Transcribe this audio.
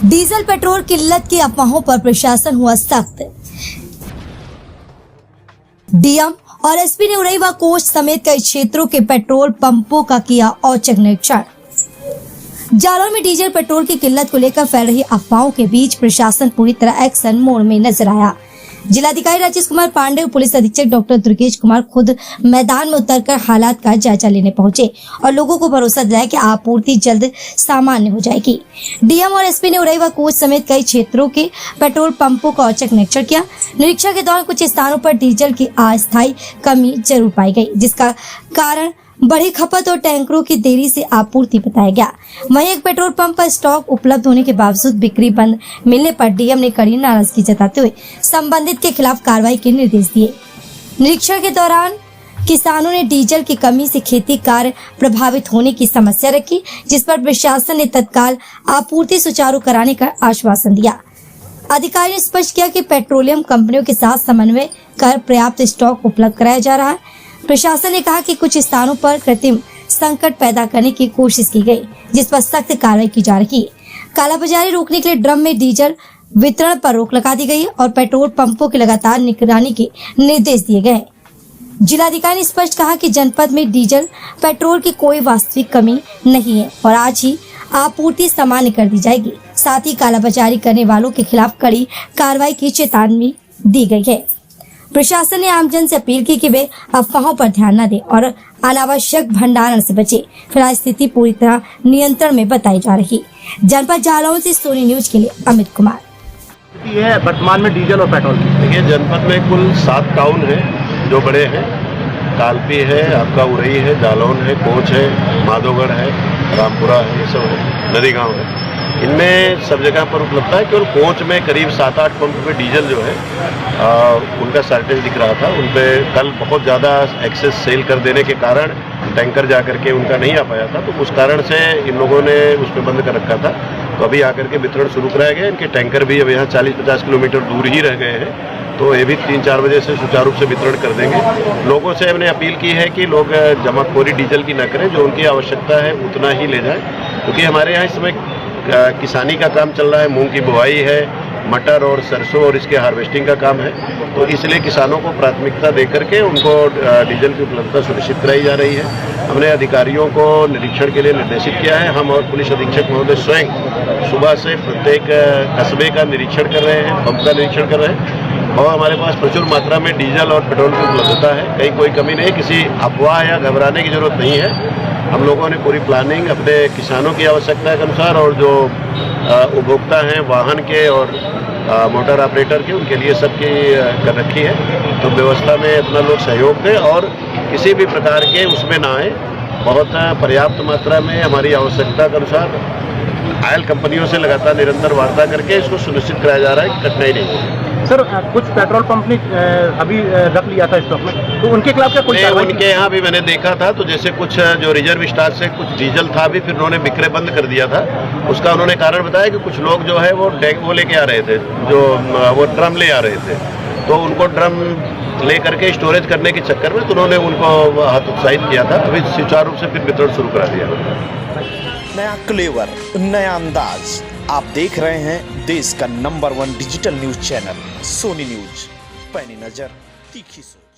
Diesel petrol किल्लत की अफवाहों पर प्रशासन हुआ सख्त। डीएम और एसपी ने उरईवा कोच समेत कई क्षेत्रों के पेट्रोल पंपों का किया औचक निरीक्षण। जालौन में डीजल पेट्रोल की किल्लत को लेकर फैल रही अफवाहों के बीच प्रशासन पूरी तरह एक्शन मोड में नजर आया। जिलाधिकारी राजेश कुमार पांडे और पुलिस अधीक्षक डॉक्टर दुर्गेश कुमार खुद मैदान में उतरकर हालात का जायजा लेने पहुंचे और लोगों को भरोसा दिलाया कि आपूर्ति जल्द सामान्य हो जाएगी। डीएम और एसपी ने उरईवा कोच समेत कई क्षेत्रों के पेट्रोल पंपों का औचक निरीक्षण किया। निरीक्षण के दौरान कुछ स्थानों पर डीजल की अस्थायी कमी जरूर पाई गई, जिसका कारण बड़ी खपत और टैंकरों की देरी से आपूर्ति बताया गया। वहीं एक पेट्रोल पंप पर स्टॉक उपलब्ध होने के बावजूद बिक्री बंद मिलने पर डीएम ने कड़ी नाराजगी जताते हुए संबंधित के खिलाफ कार्रवाई के निर्देश दिए। निरीक्षण के दौरान किसानों ने डीजल की कमी से खेती कार्य प्रभावित होने की समस्या रखी, जिस पर प्रशासन ने तत्काल आपूर्ति सुचारू कराने का आश्वासन दिया। अधिकारी ने स्पष्ट किया कि पेट्रोलियम कंपनियों के साथ समन्वय कर पर्याप्त स्टॉक उपलब्ध कराया जा रहा है। प्रशासन ने कहा कि कुछ स्थानों पर कृत्रिम संकट पैदा करने की कोशिश की गई, जिस पर सख्त कार्रवाई की जा रही है। कालाबाजारी रोकने के लिए ड्रम में डीजल वितरण पर रोक लगा दी गई और पेट्रोल पंपों की लगातार निगरानी के निर्देश दिए गए। जिलाधिकारी ने स्पष्ट कहा कि जनपद में डीजल पेट्रोल की कोई वास्तविक कमी नहीं है और आज ही आपूर्ति सामान्य कर दी जाएगी। साथ ही कालाबाजारी करने वालों के खिलाफ कड़ी कार्रवाई की चेतावनी दी गई है। प्रशासन ने आमजन से अपील की कि वे अफवाहों पर ध्यान न दें और अनावश्यक भंडारण से बचें। फिलहाल स्थिति पूरी तरह नियंत्रण में बताई जा रही। जनपद जालौन से सोनी न्यूज के लिए अमित कुमार। ये वर्तमान में डीजल और पेट्रोल देखिए, जनपद में कुल 7 टाउन हैं जो बड़े हैं। कालपी है, आपका उरई है, जालौन है, कोच है, माधोगढ़ है, रामपुरा है, ये सब है, नदी गाँव है। इनमें सब जगह पर उपलब्ध है। केवल कोच में करीब 7-8 पंप पे डीजल जो है उनका शॉर्टेज दिख रहा था। उन पे कल बहुत ज़्यादा एक्सेस सेल कर देने के कारण टैंकर जा करके उनका नहीं आ पाया था, तो उस कारण से इन लोगों ने उस पर बंद कर रखा था। तो अभी आकर के वितरण शुरू कराया गया। इनके टैंकर भी अब यहाँ 40-50 किलोमीटर दूर ही रह गए हैं, तो ये भी 3-4 बजे से सुचारू रूप से वितरण कर देंगे। लोगों से हमने अपील की है कि लोग जमाखोरी डीजल की न करें, जो उनकी आवश्यकता है उतना ही ले जाएं, क्योंकि हमारे यहाँ इस समय किसानी का काम चल रहा है। मूंग की बुआई है, मटर और सरसों और इसके हार्वेस्टिंग का काम है, तो इसलिए किसानों को प्राथमिकता देकर के उनको डीजल की उपलब्धता सुनिश्चित कराई जा रही है। हमने अधिकारियों को निरीक्षण के लिए निर्देशित किया है। हम और पुलिस अधीक्षक महोदय स्वयं सुबह से प्रत्येक कस्बे का निरीक्षण कर रहे हैं, पंप का निरीक्षण कर रहे हैं, और हमारे पास प्रचुर मात्रा में डीजल और पेट्रोल की उपलब्धता है। कहीं कोई कमी नहीं, किसी अफवाह या घबराने की जरूरत नहीं है। हम लोगों ने पूरी प्लानिंग अपने किसानों की आवश्यकता के अनुसार और जो उपभोक्ता हैं वाहन के और मोटर ऑपरेटर के, उनके लिए सबकी कर रखी है। तो व्यवस्था में अपना लोग सहयोग दें और किसी भी प्रकार के उसमें ना आए। बहुत पर्याप्त मात्रा में हमारी आवश्यकता के अनुसार ऑयल कंपनियों से लगातार निरंतर वार्ता करके इसको सुनिश्चित कराया जा रहा है कि कठिनाई नहीं है। सर, कुछ पेट्रोल पंप ने अभी रख लिया था स्टॉक में, तो उनके खिलाफ क्या कोई कार्रवाई? उनके यहाँ भी मैंने देखा था, तो जैसे कुछ जो रिजर्व स्टॉक से कुछ डीजल था भी, फिर उन्होंने विक्रय बंद कर दिया था। उसका उन्होंने कारण बताया कि कुछ लोग जो है वो लेके आ रहे थे, जो वो ड्रम ले आ रहे थे, तो उनको ड्रम ले करके स्टोरेज करने के चक्कर में तो उन्होंने उनको हतोत्साहित किया था। अभी सुचारू रूप से फिर वितरण शुरू करा दिया। नया क्लेवर, नया अंदाज। आप देख रहे हैं देश का number 1 digital news channel Sony news. पैनी नजर, तीखी सोच।